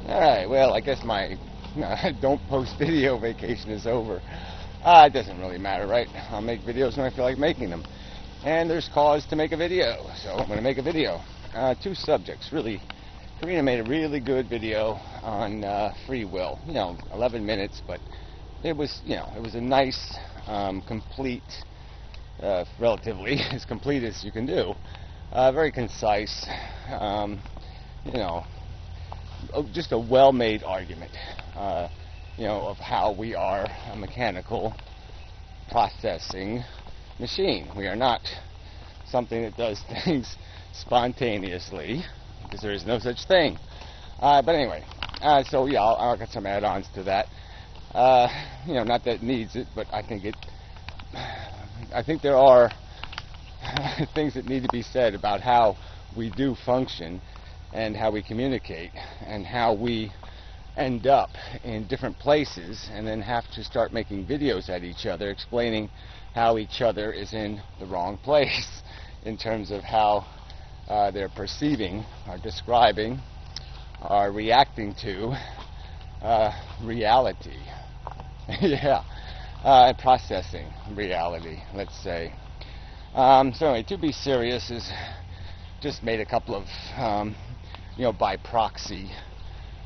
Alright, well, I guess my don't post video vacation is over. It doesn't really matter, right? I'll make videos when I feel like making them. And there's cause to make a video, so I'm going to make a video. Two subjects, really. Karina made a really good video on free will. 11 minutes, but it was, it was a nice, complete, relatively as complete as you can do. Very concise, just a well-made argument, of how we are a mechanical processing machine. We are not something that does things spontaneously, because there is no such thing. But anyway, so yeah, I'll get some add-ons to that. Not that it needs it, but I think there are things that need to be said about how we do function and how we communicate and how we end up in different places and then have to start making videos at each other explaining how each other is in the wrong place in terms of how they're perceiving or describing or reacting to reality. Processing reality, let's say. So anyway, to be serious is just made a couple of by proxy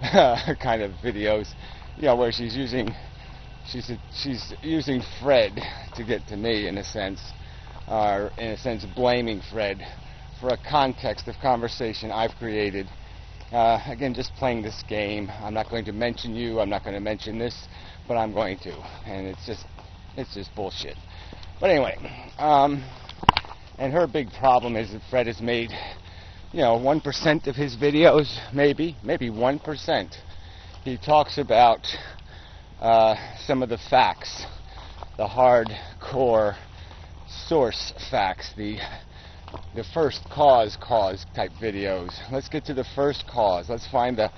kind of videos, where she's using Fred to get to me in a sense, or in a sense blaming Fred for a context of conversation I've created. Again, just playing this game. I'm not going to mention you. I'm not going to mention this, but I'm going to, and it's just bullshit. But anyway, and her big problem is that Fred has made 1% of his videos, maybe 1%. He talks about some of the facts, the hardcore source facts, the first cause type videos. Let's get to the first cause. Let's find the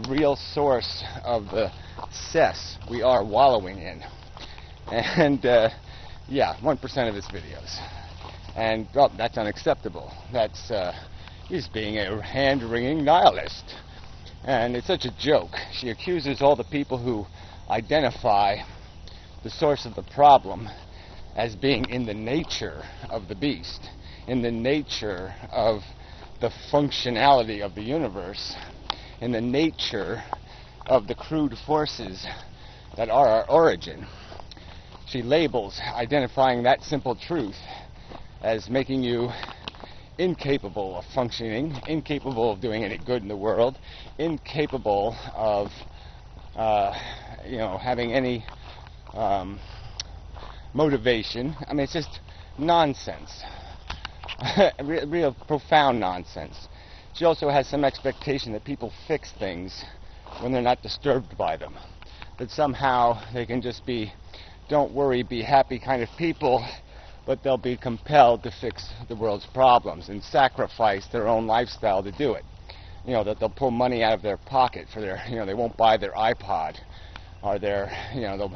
real source of the cess we are wallowing in. And 1% of his videos. And that's unacceptable. That's he's being a hand-wringing nihilist. And it's such a joke. She accuses all the people who identify the source of the problem as being in the nature of the beast, in the nature of the functionality of the universe, in the nature of the crude forces that are our origin. She labels identifying that simple truth as making you incapable of functioning, incapable of doing any good in the world, incapable of, having any motivation. I mean, it's just nonsense. Real profound nonsense. She also has some expectation that people fix things when they're not disturbed by them. That somehow they can just be, don't worry, be happy kind of people, but they'll be compelled to fix the world's problems and sacrifice their own lifestyle to do it. That they'll pull money out of their pocket for their, they won't buy their iPod, or their, they'll,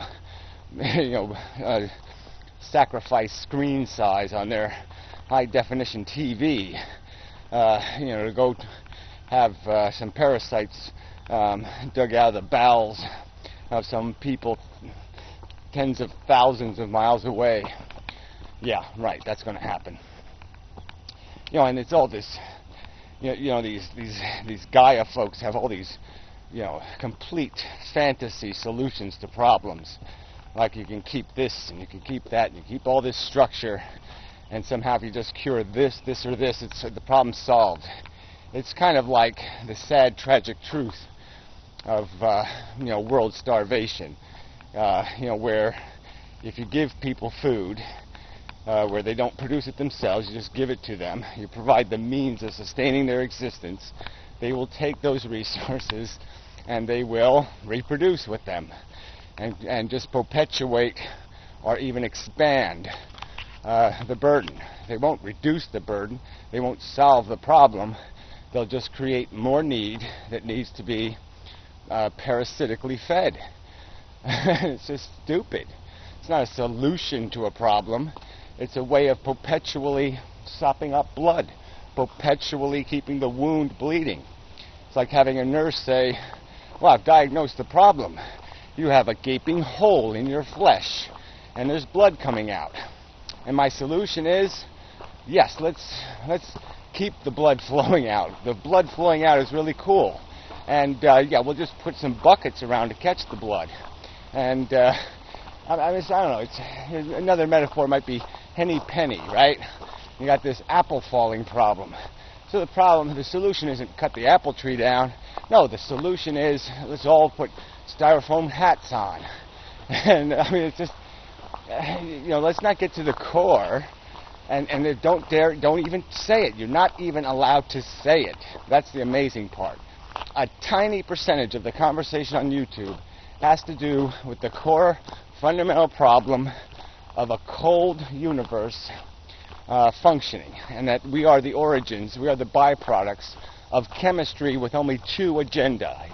sacrifice screen size on their high-definition TV, to go have some parasites dug out of the bowels of some people tens of thousands of miles away. Yeah, right, that's going to happen. And it's all this, these Gaia folks have all these, complete fantasy solutions to problems. Like you can keep this, and you can keep that, and you keep all this structure, and somehow if you just cure this, or this, the problem's solved. It's kind of like the sad, tragic truth of, world starvation. Where if you give people food, where they don't produce it themselves, you just give it to them, you provide the means of sustaining their existence, they will take those resources and they will reproduce with them and just perpetuate or even expand the burden. They won't reduce the burden, they won't solve the problem, they'll just create more need that needs to be parasitically fed. It's just stupid. It's not a solution to a problem. It's a way of perpetually sopping up blood, perpetually keeping the wound bleeding. It's like having a nurse say, Well, I've diagnosed the problem. You have a gaping hole in your flesh, and there's blood coming out. And my solution is, yes, let's keep the blood flowing out. The blood flowing out is really cool. And yeah, we'll just put some buckets around to catch the blood. And I don't know. Another metaphor might be henny penny, right? You got this apple falling problem. So the solution isn't cut the apple tree down. No, the solution is let's all put styrofoam hats on. And I mean, it's just, let's not get to the core. And don't even say it. You're not even allowed to say it. That's the amazing part. A tiny percentage of the conversation on YouTube has to do with the core fundamental problem of a cold universe functioning, and that we are the origins, we are the byproducts of chemistry with only two agendae.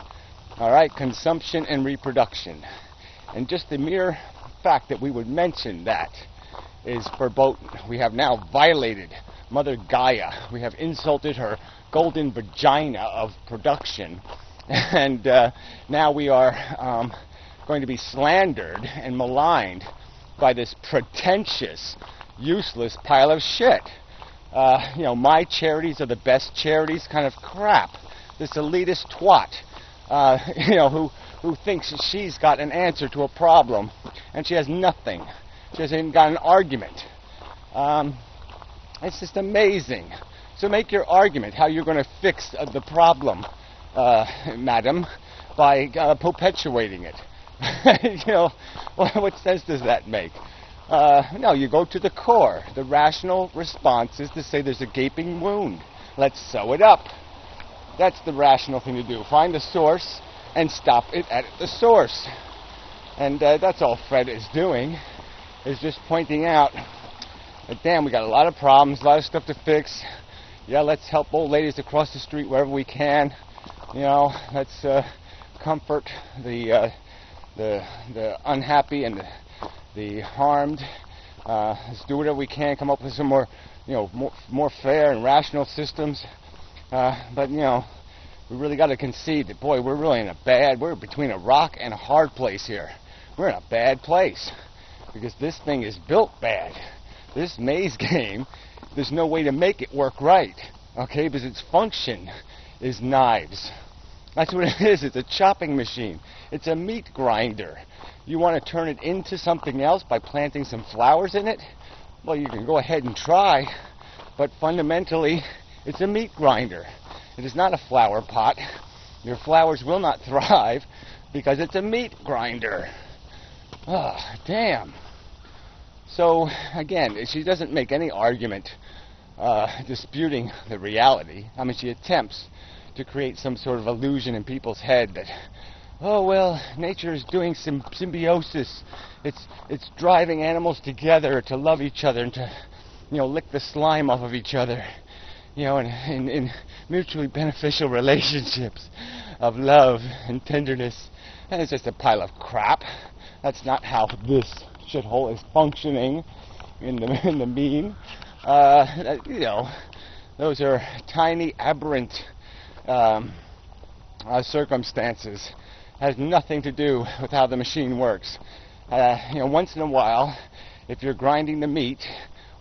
All right, consumption and reproduction. And just the mere fact that we would mention that is verboten. We have now violated Mother Gaia. We have insulted her golden vagina of production. And now we are going to be slandered and maligned by this pretentious, useless pile of shit. My charities are the best charities kind of crap. This elitist twat, who thinks she's got an answer to a problem, and she has nothing. She hasn't even got an argument. It's just amazing. So make your argument how you're going to fix the problem, madam, by perpetuating it. What sense does that make? No, you go to the core. The rational response is to say there's a gaping wound. Let's sew it up. That's the rational thing to do. Find the source and stop it at the source. And that's all Fred is doing, is just pointing out that, damn, we got a lot of problems, a lot of stuff to fix. Yeah, let's help old ladies across the street wherever we can. Let's comfort the unhappy and the harmed. Let's do whatever we can, come up with some more fair and rational systems. But we really got to concede that, boy, we're between a rock and a hard place here. We're in a bad place because this thing is built bad. This maze game, there's no way to make it work right, okay? Because its function is knives. That's what it is. It's a chopping machine. It's a meat grinder. You want to turn it into something else by planting some flowers in it? Well, you can go ahead and try, but fundamentally, it's a meat grinder. It is not a flower pot. Your flowers will not thrive because it's a meat grinder. Oh, damn. So, again, she doesn't make any argument disputing the reality. I mean, she attempts to create some sort of illusion in people's head that, oh, well, nature is doing some symbiosis. It's driving animals together to love each other and to, lick the slime off of each other, in mutually beneficial relationships of love and tenderness. And it's just a pile of crap. That's not how this shithole is functioning in the mean. Those are tiny, aberrant circumstances. Has nothing to do with how the machine works. Once in a while, if you're grinding the meat,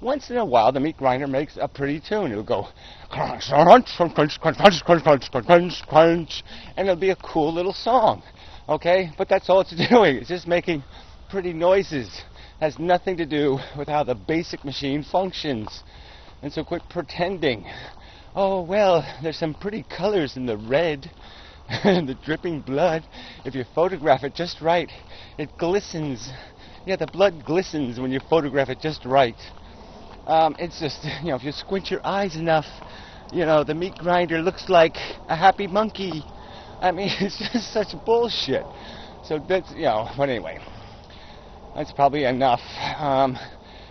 once in a while the meat grinder makes a pretty tune. It'll go crunch, crunch, crunch, crunch, crunch, crunch, crunch, crunch, crunch, crunch, and it'll be a cool little song. Okay, but that's all it's doing. It's just making pretty noises. Has nothing to do with how the basic machine functions. And so quit pretending. Oh, well, there's some pretty colors in the red and the dripping blood. If you photograph it just right, it glistens. Yeah, the blood glistens when you photograph it just right. It's just, if you squint your eyes enough, the meat grinder looks like a happy monkey. I mean, it's just such bullshit. So that's, but anyway, that's probably enough.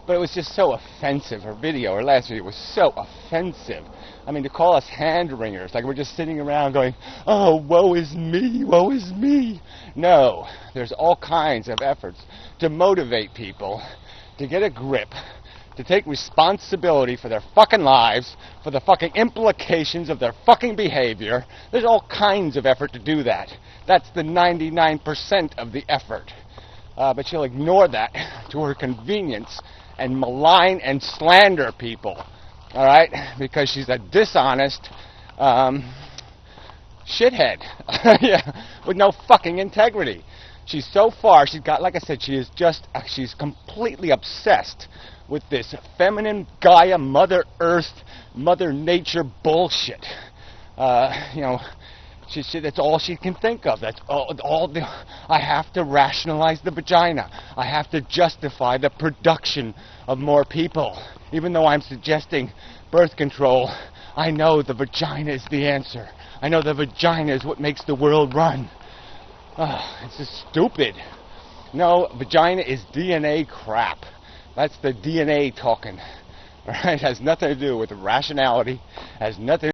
But it was just so offensive. Her last video was so offensive. I mean, to call us hand wringers, like we're just sitting around going, oh, woe is me, woe is me. No, there's all kinds of efforts to motivate people to get a grip, to take responsibility for their fucking lives, for the fucking implications of their fucking behavior. There's all kinds of effort to do that. That's the 99% of the effort. But she'll ignore that to her convenience and malign and slander people. All right? Because she's a dishonest shithead. Yeah, with no fucking integrity. She's so far, she's got, like I said, she's completely obsessed with this feminine Gaia, Mother Earth, Mother Nature bullshit. That's all she can think of. That's I have to rationalize the vagina. I have to justify the production of more people. Even though I'm suggesting birth control, I know the vagina is the answer. I know the vagina is what makes the world run. It's just stupid. No, vagina is DNA crap. That's the DNA talking. Alright? It has nothing to do with rationality. Has nothing